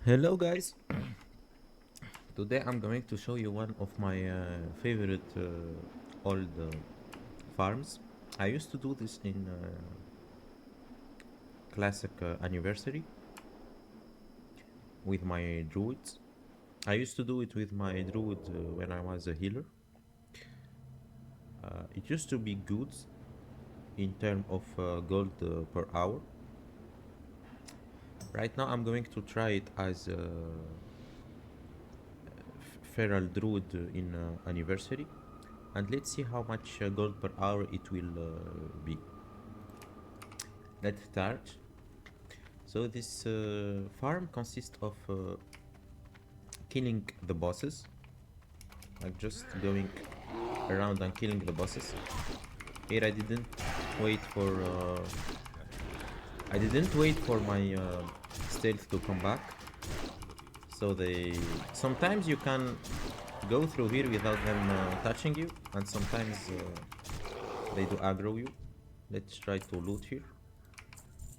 Hello guys, today I'm going to show you one of my favorite old farms. I used to do this in classic anniversary with my druids. I used to do it with my druid when I was a healer. It used to be good in terms of gold per hour. Right now I'm going to try it as a feral druid in anniversary, and let's see how much gold per hour it will be. Let's start. So this farm consists of killing the bosses, like just going around and killing the bosses. Here I didn't wait for my stealth to come back. So they sometimes you can go through here without them touching you, and sometimes they do aggro you. Let's try to loot here.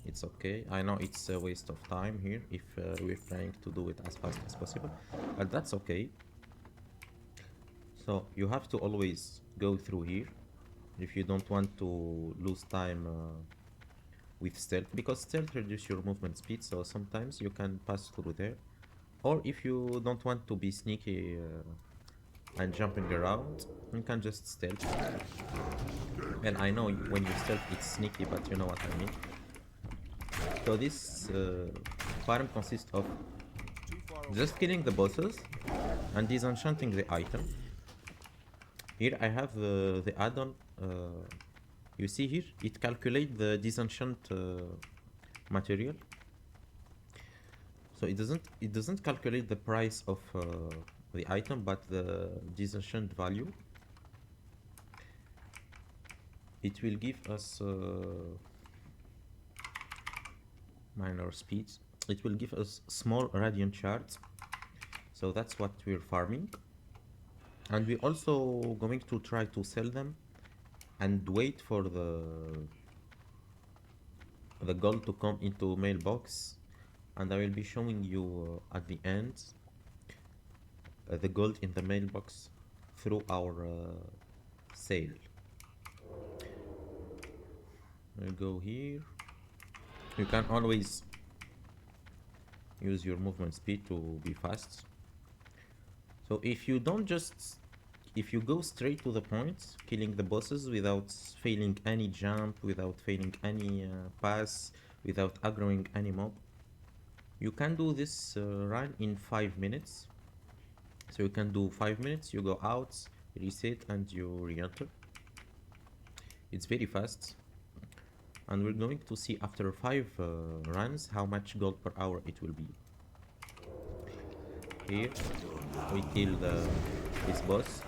It's okay. I know it's a waste of time here if we're trying to do it as fast as possible, but that's okay. So you have to always go through here if you don't want to lose time with stealth, because stealth reduces your movement speed, so sometimes you can pass through there. Or if you don't want to be sneaky and jumping around, you can just stealth. And I know when you stealth it's sneaky, but you know what I mean. So this farm consists of just killing the bosses and disenchanting the item. Here I have the add-on. You see here, it calculates the disenchant material. So it doesn't calculate the price of the item, but the disenchant value. It will give us minor speeds. It will give us small radiant shards. So that's what we're farming. And we're also going to try to sell them and wait for the gold to come into mailbox, and I will be showing you at the end the gold in the mailbox through our sale. We'll go here. You can always use your movement speed to be fast. So if you go straight to the point, killing the bosses without failing any jump, without failing any pass, without aggroing any mob, you can do this run in 5 minutes. So you can do 5 minutes, you go out, reset, and you re-enter. It's very fast. And we're going to see after 5 runs how much gold per hour it will be. Here we kill this boss.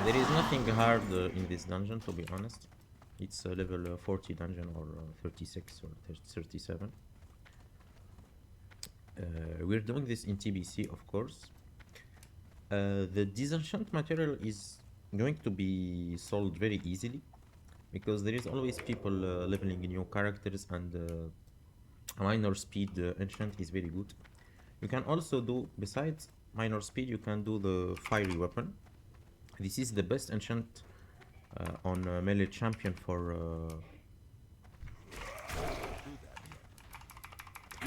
There is nothing hard in this dungeon, to be honest. It's a level 40 dungeon, or 36 or 37. We're doing this in TBC, of course. The disenchant material is going to be sold very easily, because there is always people leveling new characters, and minor speed enchant is very good. You can also do, besides minor speed, you can do the fiery weapon. This is the best enchant on melee champion for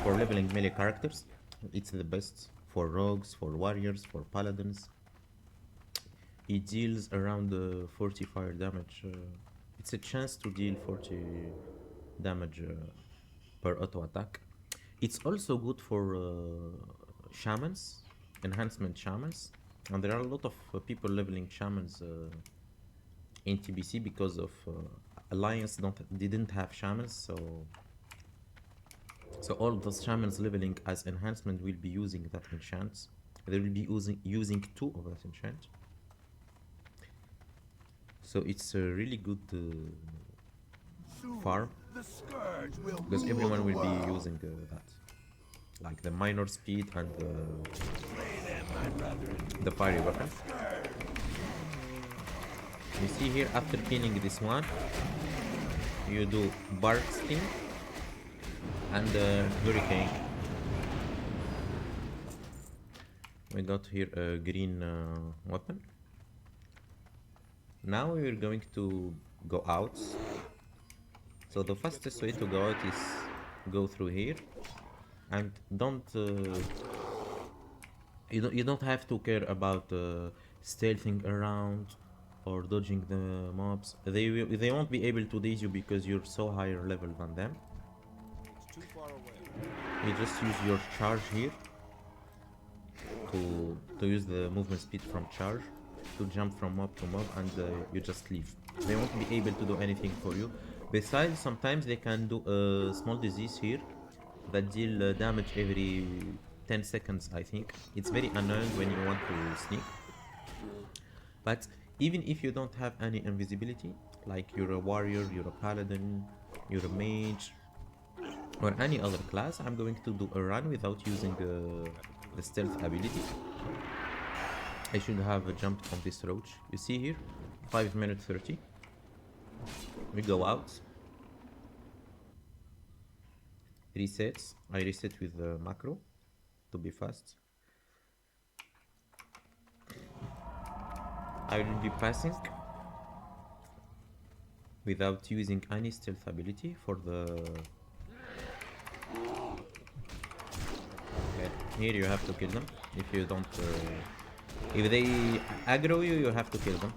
leveling melee characters. It's the best for rogues, for warriors, for paladins. It deals around 40 fire damage. It's a chance to deal 40 damage per auto attack. It's also good for shamans, enhancement shamans, and there are a lot of people leveling shamans in TBC because of Alliance didn't have shamans, so all those shamans leveling as enhancement will be using that enchant. They will be using 2 of that enchant. So it's a really good farm, because everyone will be using that, like the minor speed and the fiery weapon. You see here, after killing this one, you do bursting and hurricane. We got here a green weapon. Now we're going to go out. So the fastest way to go out is go through here, and you don't have to care about stealthing around or dodging the mobs. They won't be able to dodge you because you're so higher level than them. It's too far away. You just use your charge here to use the movement speed from charge to jump from mob to mob, and you just leave. They won't be able to do anything for you. Besides, sometimes they can do a small disease here that deal damage every 10 seconds, I think. It's very annoying when you want to sneak. But even if you don't have any invisibility, like you're a warrior, you're a paladin, you're a mage, or any other class, I'm going to do a run without using the stealth ability. I should have jumped on this roach. You see here, 5 minutes 30. We go out. Resets. I reset with the macro to be fast. I will be passing without using any stealth ability for the... Okay. Here you have to kill them. If you don't... if they aggro you, you have to kill them.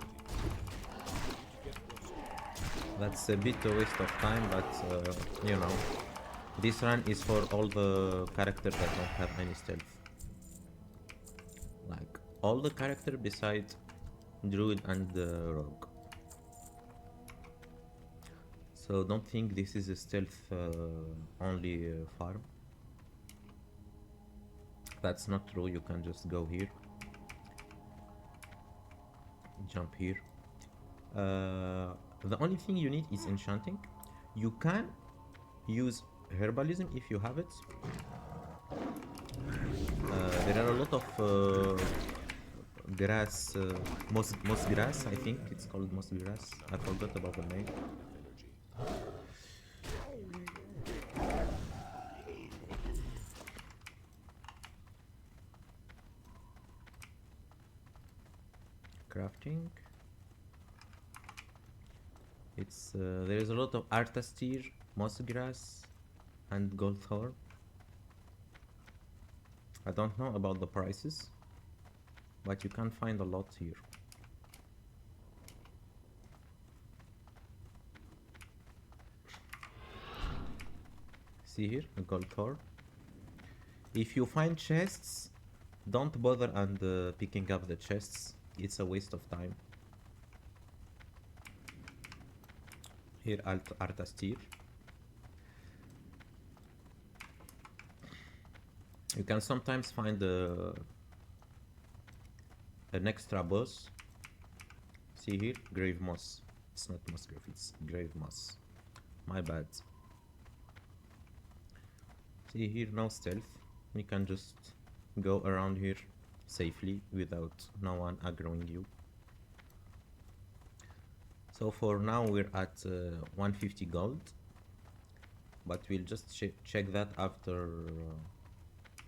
That's a bit a waste of time, but you know, this run is for all the characters that don't have any stealth. Like all the characters besides druid and rogue. So don't think this is a stealth only farm. That's not true. You can just go here, jump here. The only thing you need is enchanting. You can use herbalism if you have it. There are a lot of grass, moss grass, I think it's called moss grass. I forgot about the name. Crafting. It's there is a lot of artastir, moss grass, and gold thorn. I don't know about the prices, but you can find a lot here. See here, a gold thorn. If you find chests, don't bother and picking up the chests. It's a waste of time. Here, artastir. You can sometimes find an extra boss. See here, grave moss. It's not moss grave, it's grave moss. My bad. See here, no stealth. You can just go around here safely without no one aggroing you. So for now we're at 150 gold, but we'll just check that after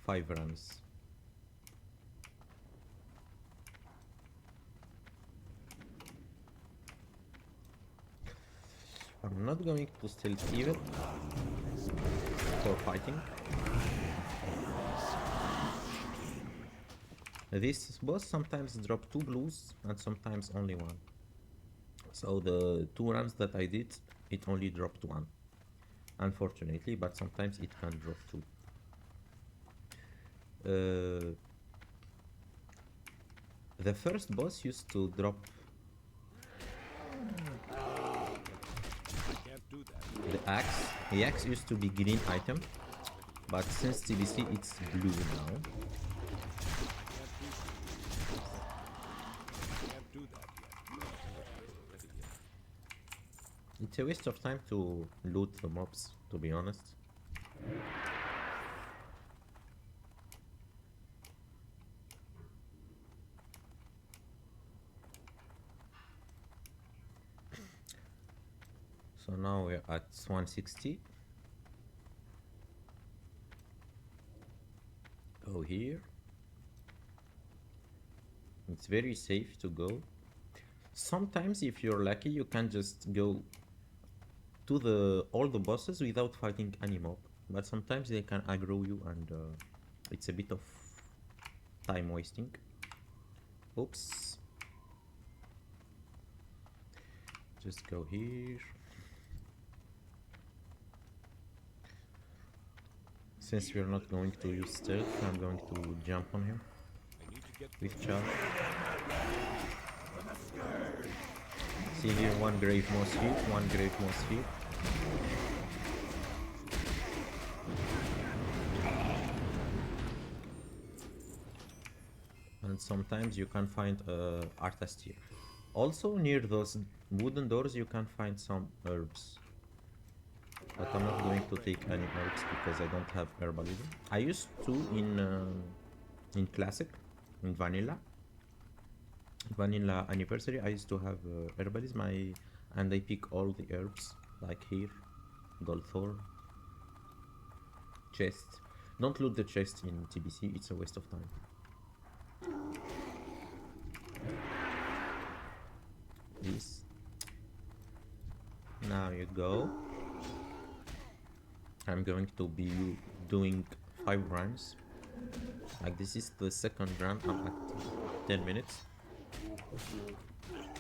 5 runs. I'm not going to stealth even for fighting. This boss sometimes drop 2 blues and sometimes only 1. So the 2 runs that I did, it only dropped 1, unfortunately, but sometimes it can drop 2. The first boss used to drop the axe. The axe used to be green item, but since TBC it's blue now. It's a waste of time to loot the mobs, to be honest. So now we're at 160. Go here. It's very safe to go. Sometimes if you're lucky you can just go to all the bosses without fighting any mob, but sometimes they can aggro you and it's a bit of time wasting. Oops. Just go here. Since we're not going to use stealth, I'm going to jump on him with charge. See here, one grave moss here, one grave moss here. And sometimes you can find artist here. Also near those wooden doors you can find some herbs. But I'm not going to take any herbs because I don't have herbalism. I used to in classic, in vanilla anniversary. I used to have herbalism, and I pick all the herbs like here, goldthorn, chest. Don't loot the chest in TBC; it's a waste of time. This. Now you go. I'm going to be doing 5 runs. Like this is the second run. I'm at 10 minutes.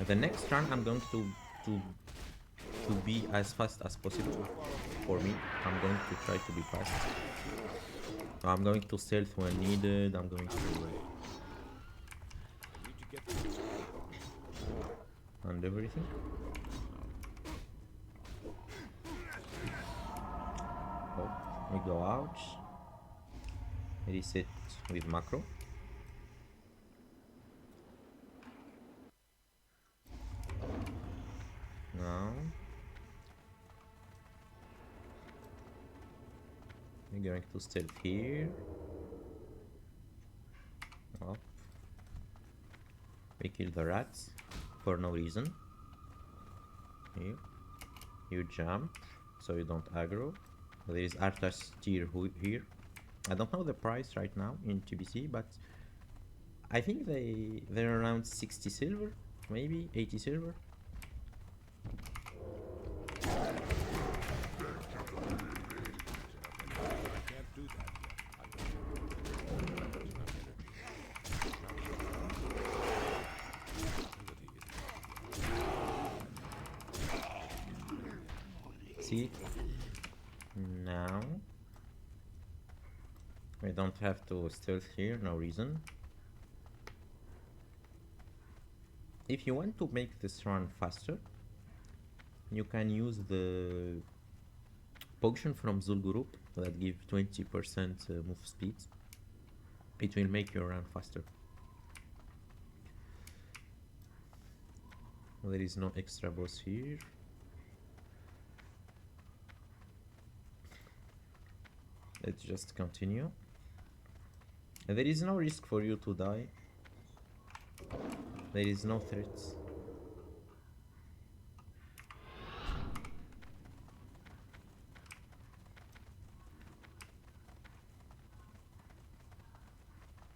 The next run I'm going to be as fast as possible. For me, I'm going to try to be fast. I'm going to stealth when needed. I'm going to and everything. Oh, we go out. Reset with macro. Now we're going to stealth here. Up. We kill the rats for no reason. Here. You jump so you don't aggro. There is Arthas tier here. I don't know the price right now in TBC, but I think they're around 60 silver, maybe 80 silver. See, now we don't have to stealth here, no reason. If you want to make this run faster, you can use the potion from Zul'Gurub that give 20% move speed. It will make your run faster. There is no extra boss here. Let's just continue. There is no risk for you to die. There is no threats.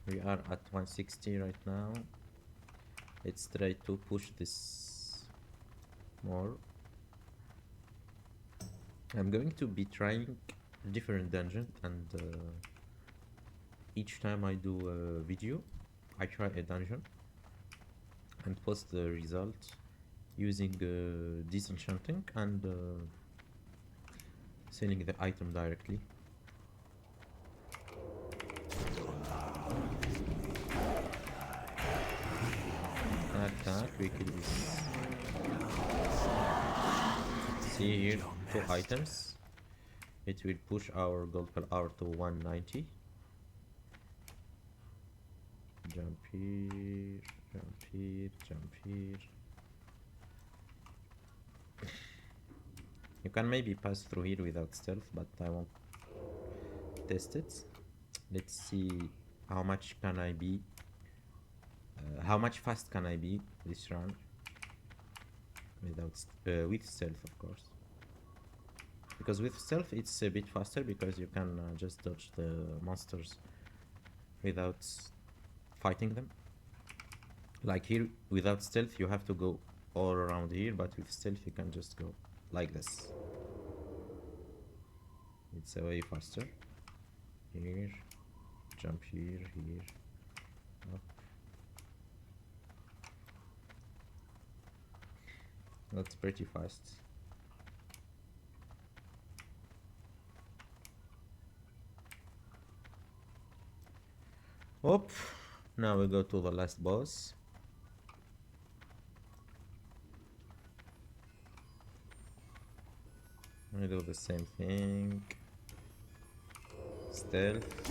We are at 160 right now. Let's try to push this more. I'm going to be trying different dungeon, and each time I do a video I try a dungeon and post the result using disenchanting and selling the item directly. Attack, we kill this. See here, 2 items. It will push our gold per hour to 190. Jump here, jump here, jump here. You can maybe pass through here without stealth, but I won't test it. Let's see how much can I be. How much fast can I be this run without with stealth, of course. Because with stealth it's a bit faster because you can just dodge the monsters without fighting them. Like here, without stealth you have to go all around here, but with stealth you can just go like this. It's a way faster. Here, jump here, up. That's pretty fast. Hop. Now we go to the last boss. We do the same thing. Stealth.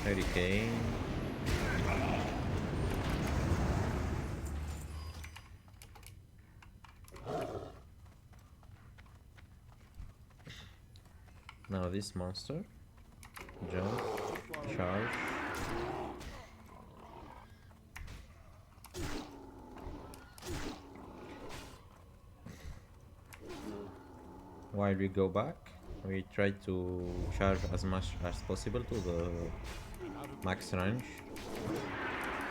Hurricane. Now this monster. Jump. Charge. While we go back, we try to charge as much as possible to the max range,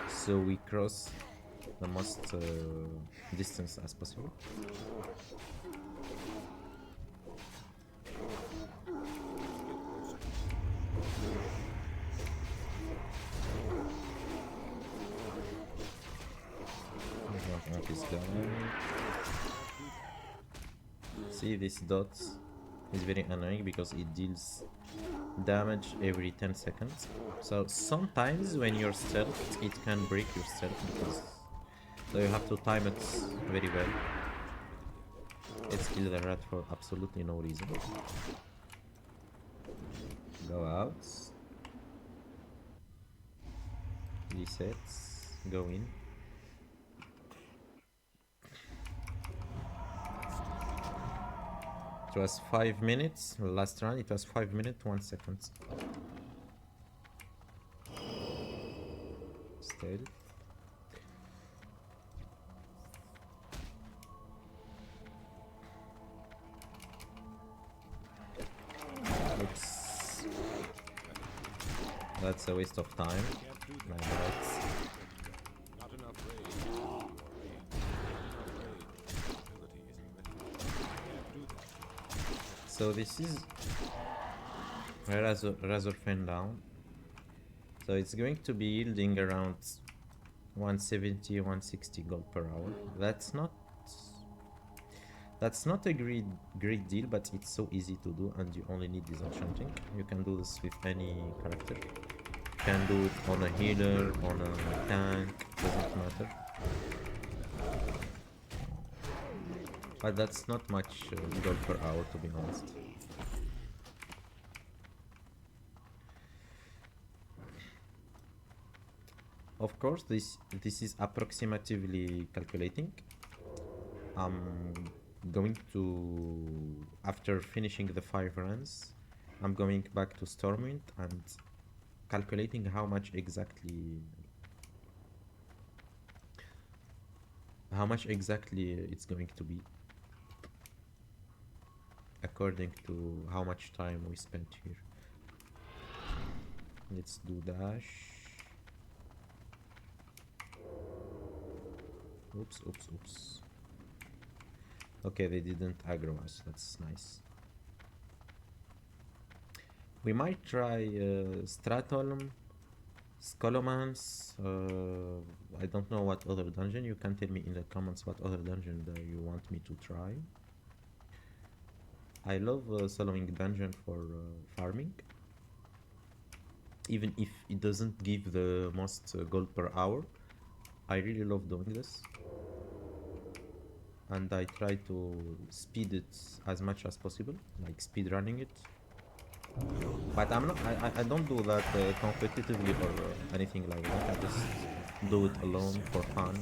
so we cross the most distance as possible. See, this dot is very annoying because it deals damage every 10 seconds. So sometimes when you're stealth, it can break your stealth because so you have to time it very well. Let's kill the rat for absolutely no reason. Go out. Resets. Go in. It was 5 minutes. Last run it was 5 minutes 1 second. Stealth. Oops. That's a waste of time. My bad. Not enough rage. Not enough rage. So this is Razorfen down. So it's going to be yielding around 170, 160 gold per hour. That's not a great deal, but it's so easy to do, and you only need disenchanting. You can do this with any character. You can do it on a healer, on a tank, doesn't matter. But that's not much gold per hour, to be honest. Of course, this is approximatively calculating. I'm going to, after finishing the 5 runs, I'm going back to Stormwind and calculating how much exactly it's going to be according to how much time we spent here. Let's do dash. Oops. Okay, they didn't aggro us, that's nice. We might try Stratholm, Skolomance, I don't know what other dungeon. You can tell me in the comments what other dungeon that you want me to try. I love soloing dungeon for farming. Even if it doesn't give the most gold per hour, I really love doing this. And I try to speed it as much as possible, like speed running it. But I don't do that competitively or anything like that. I just do it alone for fun.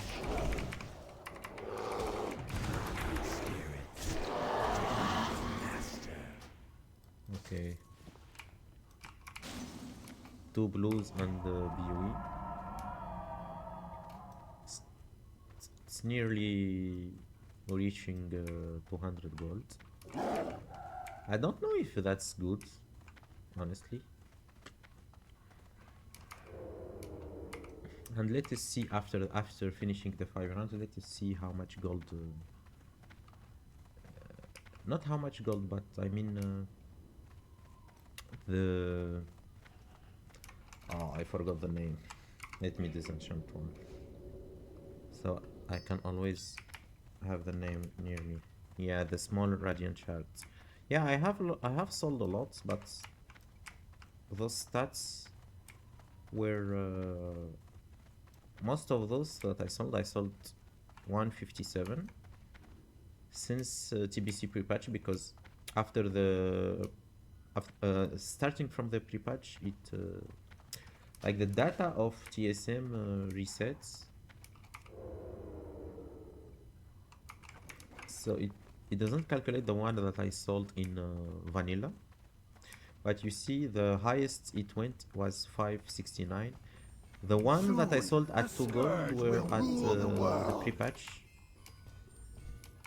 Okay. 2 blues and BOE. it's nearly reaching 200 gold. I don't know if that's good, honestly. And let us see after finishing the 5 rounds. Let us see how much gold. Not how much gold, but I mean the. Oh, I forgot the name. Let me disenchant one. So I can always have the name near me. Yeah, the small radiant shards. Yeah, I have sold a lot, but those stats were most of those that I sold 157 since TBC pre-patch, because after the starting from the pre-patch, it like the data of TSM resets, so it doesn't calculate the one that I sold in vanilla. But you see, the highest it went was 569. The one that I sold at 2 gold were at the pre-patch.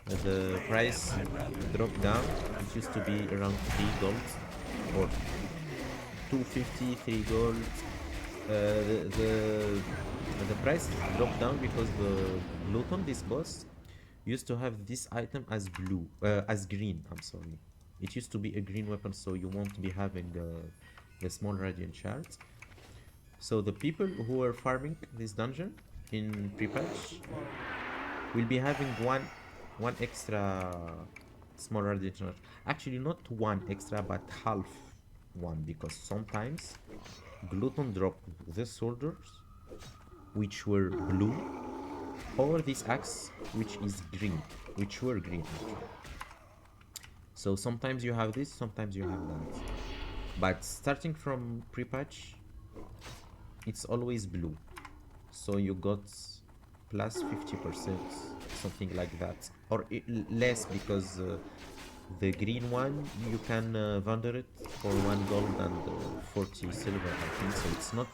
The price dropped down. It used to be around 3 gold or 250, 3 gold. The price dropped down because the Luton, this boss, used to have this item as green. I'm sorry. It used to be a green weapon, so you won't be having the small radiant shards. So the people who are farming this dungeon in pre-patch will be having one extra small radiant shard. Actually, not one extra, but half one, because sometimes Glutton dropped the soldiers, which were blue, or this axe, which is green, which were green actually. So sometimes you have this, sometimes you have that. But starting from pre-patch, it's always blue. So you got plus 50%, something like that. Or less, because the green one, you can vendor it for 1 gold and 40 silver, I think. So it's not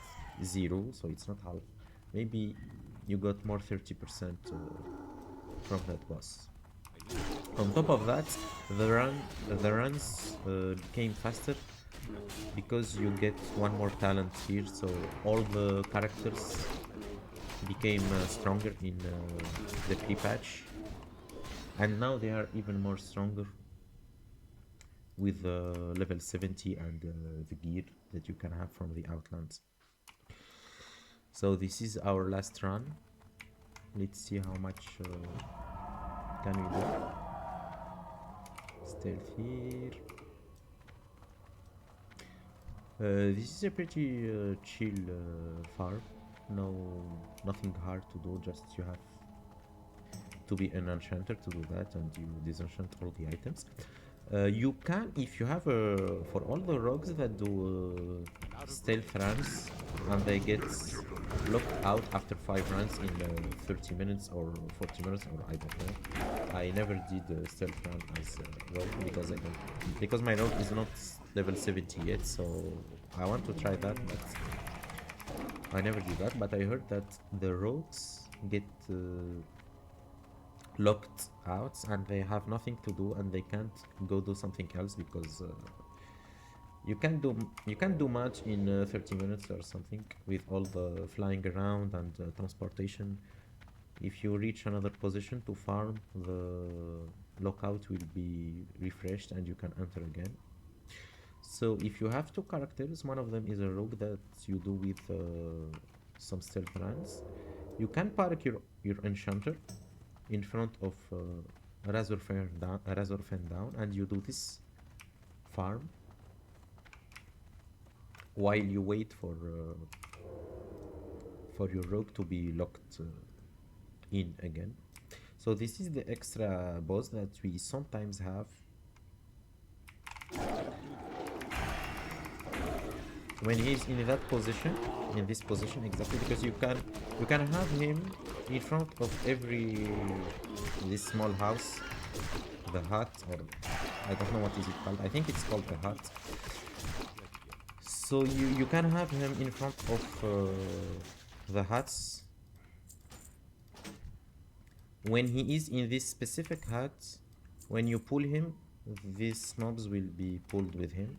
0, so it's not half. Maybe you got more 30% from that boss. On top of that, the runs became faster because you get one more talent here, so all the characters became stronger in the pre-patch, and now they are even more stronger with level 70 and the gear that you can have from the Outlands. So this is our last run. Let's see how much can we do. Stealth here. This is a pretty chill farm. Nothing hard to do, just you have to be an enchanter to do that, and you disenchant all the items. You can, if you have for all the rogues that do stealth runs and they get locked out after 5 runs in 30 minutes or 40 minutes, or I don't know. I never did stealth run as rogue because my rogue is not level 70 yet, so I want to try that, but I never did that. But I heard that the rogues get locked out and they have nothing to do and they can't go do something else, because you can't do much in 30 minutes or something with all the flying around and transportation. If you reach another position to farm, the lockout will be refreshed and you can enter again. So if you have 2 characters, one of them is a rogue that you do with some stealth runs, you can park your enchanter in front of Razorfen down, and you do this farm while you wait for your rogue to be locked in again. So this is the extra boss that we sometimes have when he's in that position, in this position exactly, because you can have him in front of this small house, the hut, or I don't know what is it called. I think it's called the hut. So you can have him in front of the huts when he is in this specific hut, when you pull him, these mobs will be pulled with him.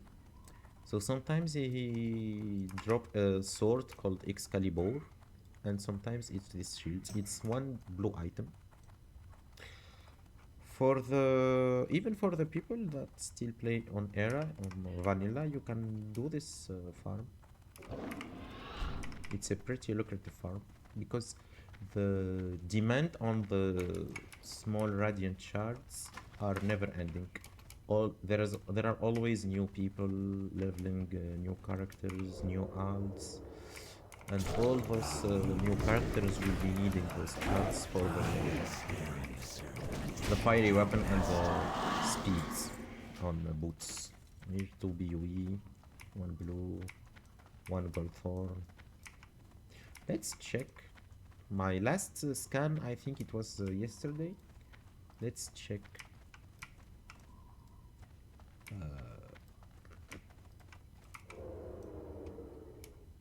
So sometimes he drop a sword called Excalibur, and sometimes it's this shield. It's one blue item. For the even for the people that still play on era on vanilla, you can do this farm. It's a pretty lucrative farm because the demand on the small radiant shards are never ending. There are always new people leveling new characters, new alts, and all those new characters will be needing those shards for the fiery weapon and the speeds on the boots. Here 2 BOE, 1 blue, 1 gold thorn. Let's check. My last scan, I think it was yesterday. Let's check.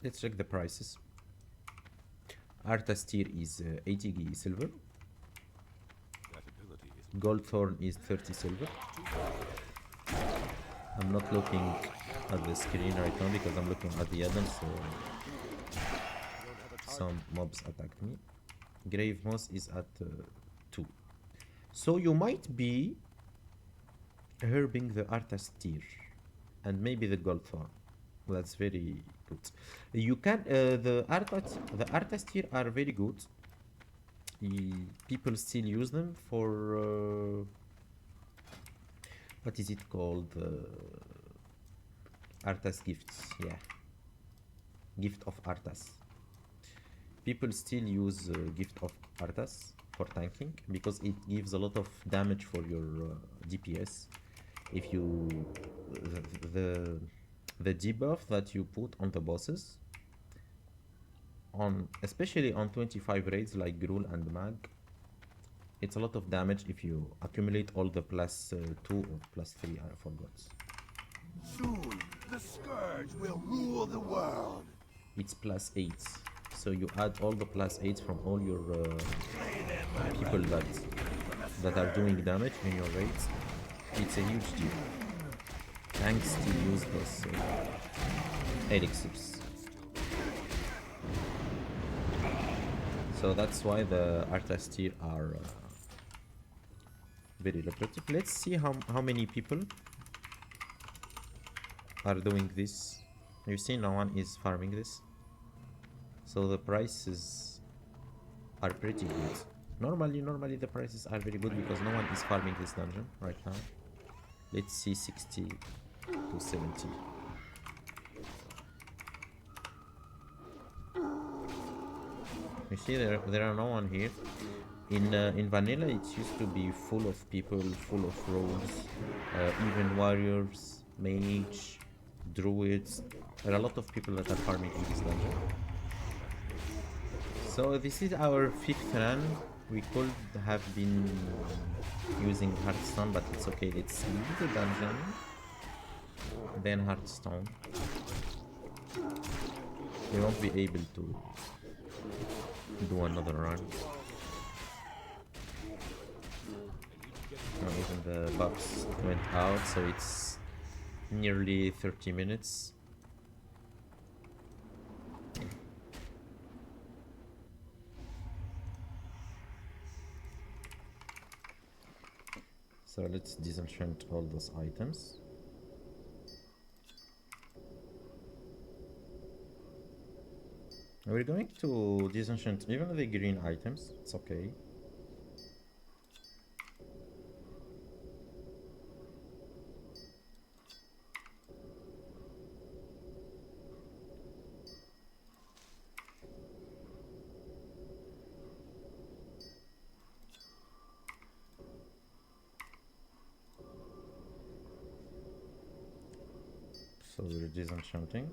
Let's check the prices. Artas tier is 80 silver. That ability is Gold thorn is 30 silver. I'm not looking at the screen right now because I'm looking at the add-on, so some mobs attacked me. Grave moss is at 2. So you might be herbing the Artas tier and maybe the gold thorn. That's very good. You can the Artas tier are very good. People still use them for what is it called? Artas gifts, yeah. Gift of Artas. People still use Gift of Artas for tanking because it gives a lot of damage for your DPS. If you the debuff that you put on the bosses, on especially on 25 raids like Gruul and Mag, it's a lot of damage if you accumulate all the plus 2 or plus 3, I forgot. Soon, the Scourge will rule the world. It's plus 8, so you add all the plus 8 from all your people that are doing damage in your raids. It's a huge deal. Tanks still use those elixirs. So that's why the Artas tier are very lucrative. Let's see how many people are doing this. You see, no one is farming this. So the prices are pretty good. Normally the prices are very good because no one is farming this dungeon right now. Let's see, 60 to 70. You see, there are no one here. In vanilla, it used to be full of people, full of rogues, even warriors, mage, druids. There are a lot of people that are farming in this dungeon. So this is our 5th run. We could have been using Hearthstone, but it's okay. Let's leave the dungeon, then Hearthstone. We won't be able to do another run. Even the buffs went out, so it's nearly 30 minutes. So let's disenchant all those items. We're going to disenchant even the green items, it's okay. So we're disenchanting.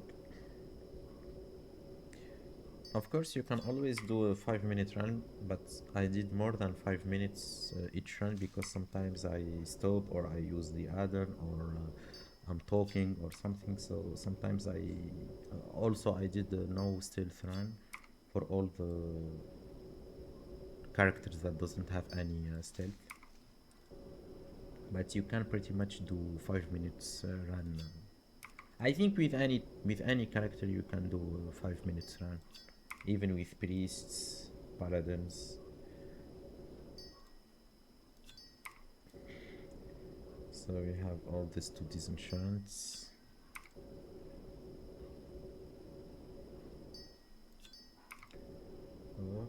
Of course, you can always do a 5-minute run, but I did more than 5 minutes each run because sometimes I stop or I use the add-on or I'm talking or something. So sometimes I also I did no stealth run for all characters that doesn't have any stealth. But you can pretty much do 5 minutes run. I think with any character you can do 5 minutes run, even with priests, paladins. So we have all this to disenchant. Oh,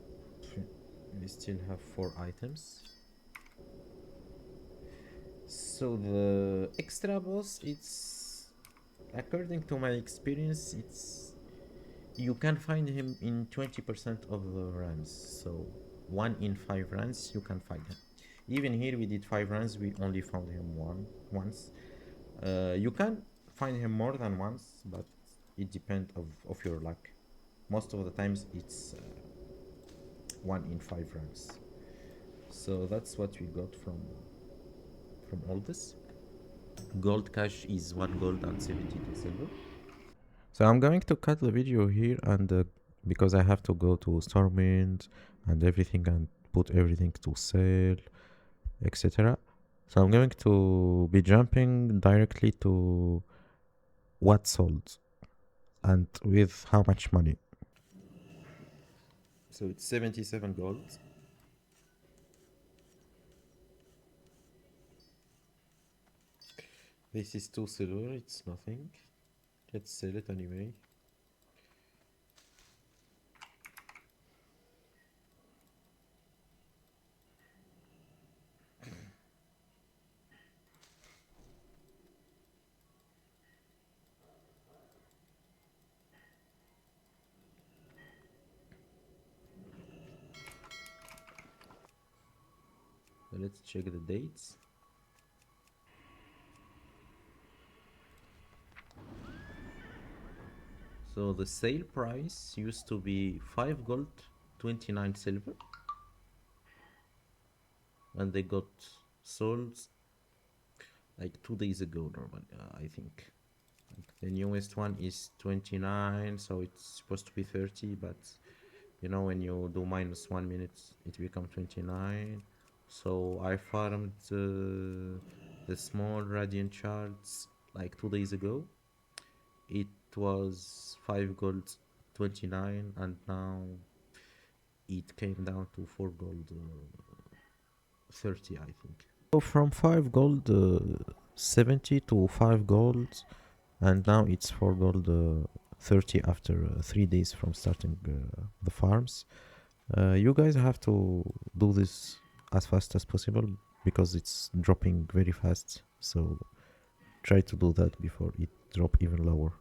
we still have 4 items. So the extra boss, it's, according to my experience, it's, you can find him in 20% of the runs. So 1 in 5 runs you can find him. Even here we did 5 runs, we only found him once. You can find him more than once, but it depends of your luck. Most of the times it's 1 in 5 runs. So that's what we got from all this. Gold cash is 1 gold and 72 silver. So I'm going to cut the video here, and because I have to go to Stormwind and everything and put everything to sell, etc. So I'm going to be jumping directly to what sold and with how much money. So it's 77 gold. This is 2 silver, it's nothing. Let's sell it anyway. So let's check the dates. So the sale price used to be 5 gold, 29 silver. And they got sold like 2 days ago normally, I think. Like the newest one is 29, so it's supposed to be 30, but you know, when you do minus 1 minute, it becomes 29. So I farmed the small radiant shards like 2 days ago. It was 5 gold 29, and now it came down to 4 gold 30, I think. So from 5 gold 70 to 5 gold, and now it's 4 gold 30 after 3 days from starting the farms. You guys have to do this as fast as possible because it's dropping very fast, so try to do that before it drop even lower.